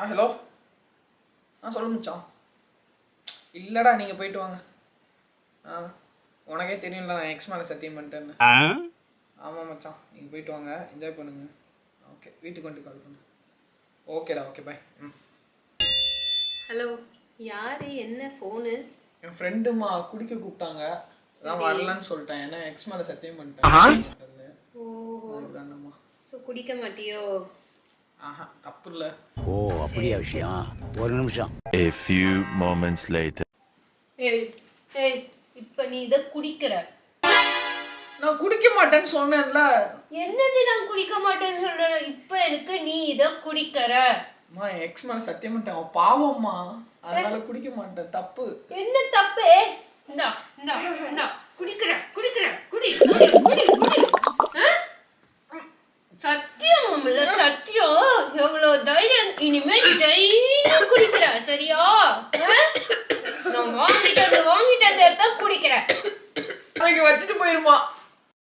Hello. சொல்லு மச்சான். இல்லடா நீங்க போயிட்டு வாங்க. உனக்கே தெரியும்ல நான் எக்ஸ் மேலே சத்தியம் பண்ணிட்டேன்னு. ஆமாம் மச்சான், நீங்கள் போயிட்டு வாங்க, என்ஜாய் பண்ணுங்க. ஓகே, வீட்டுக்கு வந்துட்டு கால் பண்ணு. ஓகேடா, ஓகே பாய். ஹலோ, யாரு? என்ன ஃபோனு? என் ஃப்ரெண்டுமா குடிக்க கூப்பிட்டாங்க, அதான் வரலன்னு சொல்லிட்டேன். ஏன்னா எக்ஸ் மேலே சத்தியம் பண்ணிட்டேன். ஓஹோ, ஸோ குடிக்க மாட்டியோ? ஆஹா, தப்பு இல்லை. ஓ அப்படியா விஷயம். ஒரு நிமிஷம். A few moments later. ஏய் ஏய், இப்போ நீ இதை குடிக்கிற. நான் குடிக்க மாட்டேன்னு சொன்னேன்ல. என்னது நான் குடிக்க மாட்டேன்னு சொல்றேன்? இப்போ எனக்கு நீ இதை குடிக்கிற. அம்மா என் எக்ஸ் மேலே சத்தியம் பண்ணிட்டேன், அவன் பாவம்மா, அதனால குடிக்க மாட்டேன். தப்பு. என்ன தப்பு? இந்தா இந்தா இந்தா, குடிக்கிற குடிக்கிற குடி குடி குடி குடி. சத்தியம் இல்ல, சத்தியம். எவ்வளவு தைரியம்! இனிமே தைரியம் குடிக்கிற, சரியா? நான் வாங்கிட்டு வந்து எப்ப குடிக்கிறேன். அதுக்கு வச்சுட்டு போயிருமா.